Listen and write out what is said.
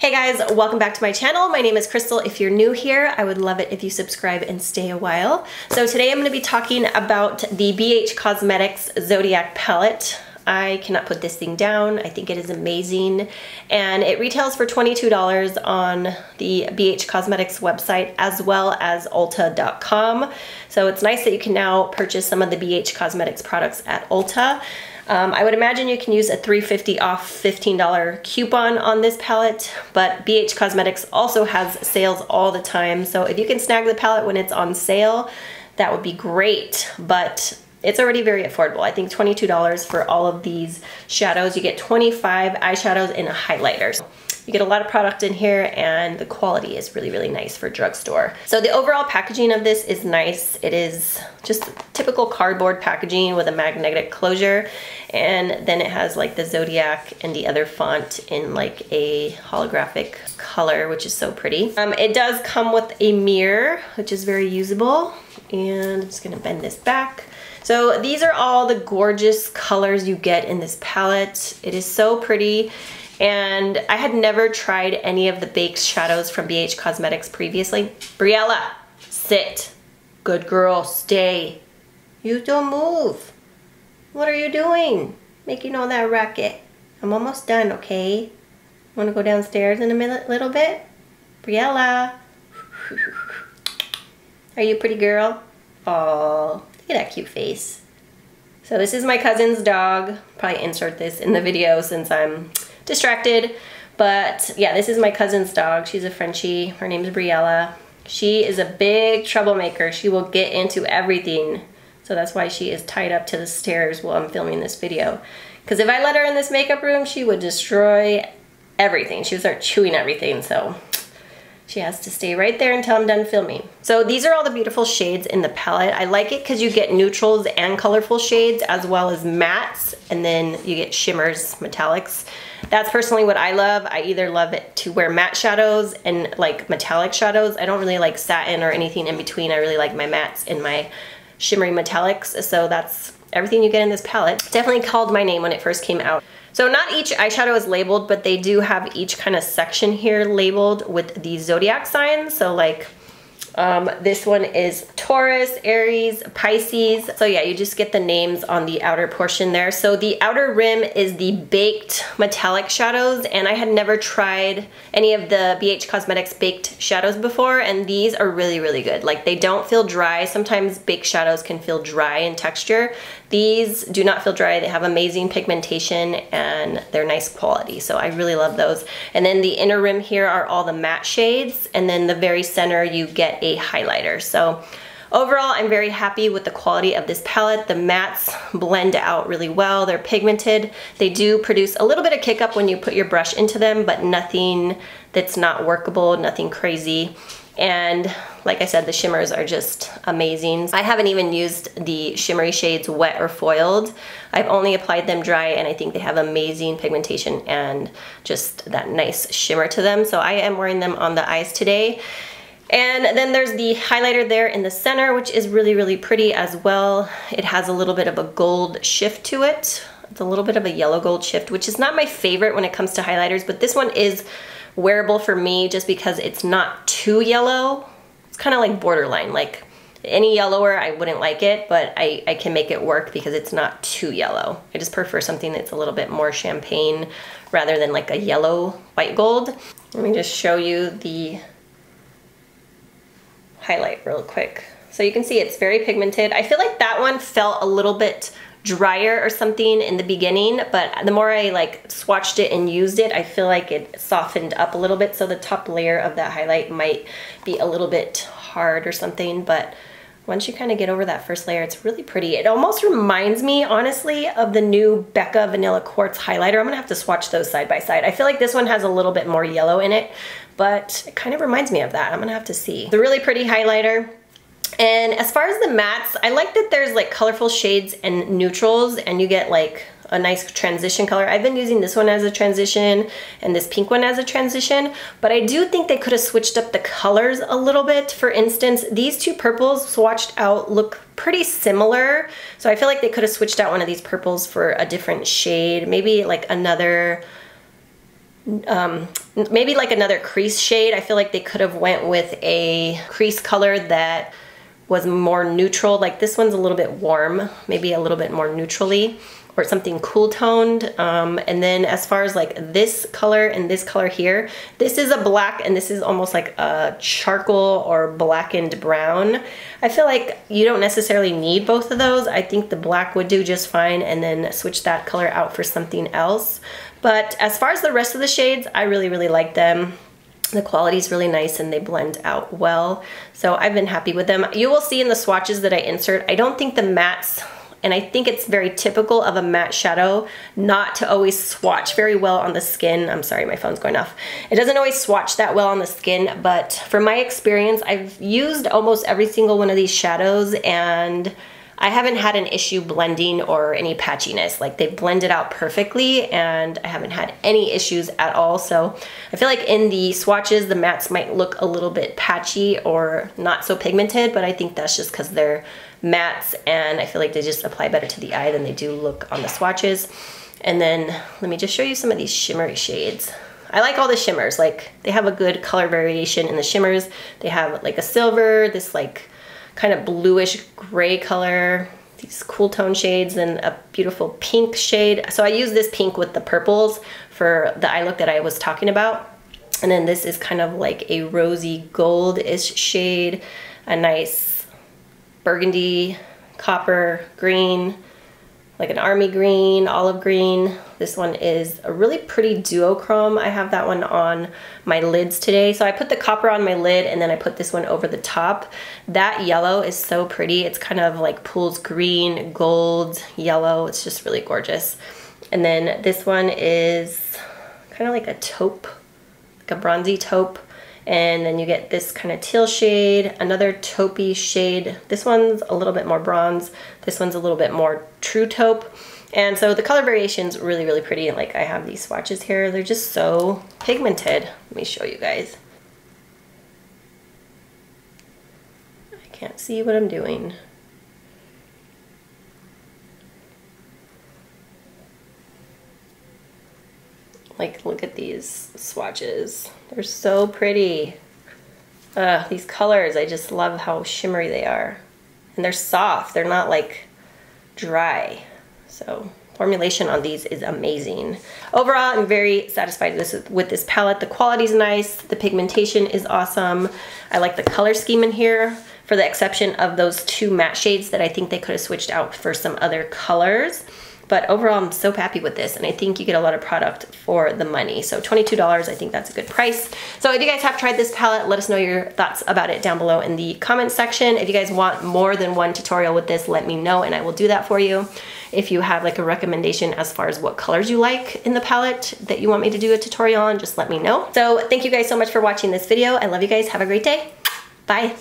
Hey guys, welcome back to my channel. My name is Krystal. If you're new here, I would love it if you subscribe and stay a while. So today I'm going to be talking about the BH Cosmetics Zodiac Palette. I cannot put this thing down. I think it is amazing. And it retails for $22 on the BH Cosmetics website as well as Ulta.com. So it's nice that you can now purchase some of the BH Cosmetics products at Ulta. I would imagine you can use a $3.50 off $15 coupon on this palette, but BH Cosmetics also has sales all the time. So if you can snag the palette when it's on sale, that would be great. But it's already very affordable. I think $22 for all of these shadows. You get 25 eyeshadows and a highlighter. So you get a lot of product in here and the quality is really, really nice for drugstore. So the overall packaging of this is nice. It is just typical cardboard packaging with a magnetic closure. And then it has like the Zodiac and the other font in like a holographic color, which is so pretty. It does come with a mirror, which is very usable. And I'm just gonna bend this back. So these are all the gorgeous colors you get in this palette. It is so pretty. And I had never tried any of the baked shadows from BH Cosmetics previously. Briella, sit. Good girl, stay. You don't move. What are you doing? Making all that racket. I'm almost done, okay? Wanna go downstairs in a little bit? Briella. Are you a pretty girl? Oh, look at that cute face. So this is my cousin's dog. Probably insert this in the video since I'm distracted, but yeah, this is my cousin's dog. She's a Frenchie. Her name is Briella. She is a big troublemaker. She will get into everything, so that's why she is tied up to the stairs while I'm filming this video, because if I let her in this makeup room, she would destroy everything. She would start chewing everything, so she has to stay right there until I'm done filming. So these are all the beautiful shades in the palette. I like it because you get neutrals and colorful shades as well as mattes, and then you get shimmers, metallics. That's personally what I love. I either love it to wear matte shadows and like metallic shadows. I don't really like satin or anything in between. I really like my mattes and my shimmery metallics. So that's everything you get in this palette. Definitely called my name when it first came out. So not each eyeshadow is labeled, but they do have each kind of section here labeled with the zodiac signs. So like this one is Taurus, Aries, Pisces. So yeah, you just get the names on the outer portion there. So the outer rim is the baked metallic shadows, and I had never tried any of the BH Cosmetics baked shadows before, and these are really, really good. Like, they don't feel dry. Sometimes baked shadows can feel dry in texture. These do not feel dry. They have amazing pigmentation and they're nice quality. So I really love those. And then the inner rim here are all the matte shades, and then the very center you get a highlighter. So overall, I'm very happy with the quality of this palette. The mattes blend out really well. They're pigmented. They do produce a little bit of kick up when you put your brush into them, but nothing that's not workable, nothing crazy. And like I said, the shimmers are just amazing. I haven't even used the shimmery shades wet or foiled. I've only applied them dry, and I think they have amazing pigmentation and just that nice shimmer to them. So I am wearing them on the eyes today. And then there's the highlighter there in the center, which is really, really pretty as well. It has a little bit of a gold shift to it. It's a little bit of a yellow gold shift, which is not my favorite when it comes to highlighters, but this one is wearable for me just because it's not too yellow. It's kind of like borderline. Like, any yellower I wouldn't like it, but I can make it work because it's not too yellow. I just prefer something that's a little bit more champagne rather than like a yellow white gold. Let me just show you the highlight real quick. So you can see it's very pigmented. I feel like that one felt a little bit drier or something in the beginning, but the more I like swatched it and used it, I feel like it softened up a little bit. So the top layer of that highlight might be a little bit hard or something, but once you kind of get over that first layer, it's really pretty. It almost reminds me, honestly, of the new Becca Vanilla Quartz highlighter. I'm gonna have to swatch those side by side. I feel like this one has a little bit more yellow in it, but it kind of reminds me of that. I'm gonna have to see. It's a really pretty highlighter. And as far as the mattes, I like that there's like colorful shades and neutrals, and you get like a nice transition color. I've been using this one as a transition and this pink one as a transition, but I do think they could have switched up the colors a little bit. For instance, these two purples swatched out look pretty similar, so I feel like they could have switched out one of these purples for a different shade, maybe like another maybe like another crease shade. I feel like they could have went with a crease color that was more neutral. Like this one's a little bit warm, maybe a little bit more neutrally, or something cool toned. And then as far as like this color and this color here, this is a black and this is almost like a charcoal or blackened brown. I feel like you don't necessarily need both of those. I think the black would do just fine, and then switch that color out for something else. But as far as the rest of the shades, I really, really like them. The quality is really nice and they blend out well. So I've been happy with them. You will see in the swatches that I insert, I don't think the mattes, and I think it's very typical of a matte shadow not to always swatch very well on the skin. I'm sorry, my phone's going off. It doesn't always swatch that well on the skin, but from my experience, I've used almost every single one of these shadows and I haven't had an issue blending or any patchiness. Like they blended out perfectly and I haven't had any issues at all. So I feel like in the swatches, the mattes might look a little bit patchy or not so pigmented, but I think that's just because they're mattes and I feel like they just apply better to the eye than they do look on the swatches. And then let me just show you some of these shimmery shades. I like all the shimmers. Like they have a good color variation in the shimmers. They have like a silver, this like kind of bluish gray color, these cool tone shades, and a beautiful pink shade. So I use this pink with the purples for the eye look that I was talking about. And then this is kind of like a rosy gold-ish shade, a nice burgundy, copper, green, like an army green, olive green. This one is a really pretty duochrome. I have that one on my lids today. So I put the copper on my lid and then I put this one over the top. That yellow is so pretty. It's kind of like pools green, gold, yellow. It's just really gorgeous. And then this one is kind of like a taupe, like a bronzy taupe. And then you get this kind of teal shade, another taupey shade. This one's a little bit more bronze. This one's a little bit more true taupe. And so the color variation's really, really pretty. And like I have these swatches here. They're just so pigmented. Let me show you guys. I can't see what I'm doing. Like, look at these swatches. They're so pretty. These colors, I just love how shimmery they are. And they're soft, they're not like dry. So formulation on these is amazing. Overall, I'm very satisfied with this palette. The quality's nice, the pigmentation is awesome. I like the color scheme in here, for the exception of those two matte shades that I think they could have switched out for some other colors. But overall, I'm so happy with this, and I think you get a lot of product for the money. So $22, I think that's a good price. So if you guys have tried this palette, let us know your thoughts about it down below in the comment section. If you guys want more than one tutorial with this, let me know, and I will do that for you. If you have like a recommendation as far as what colors you like in the palette that you want me to do a tutorial on, just let me know. So thank you guys so much for watching this video. I love you guys. Have a great day. Bye.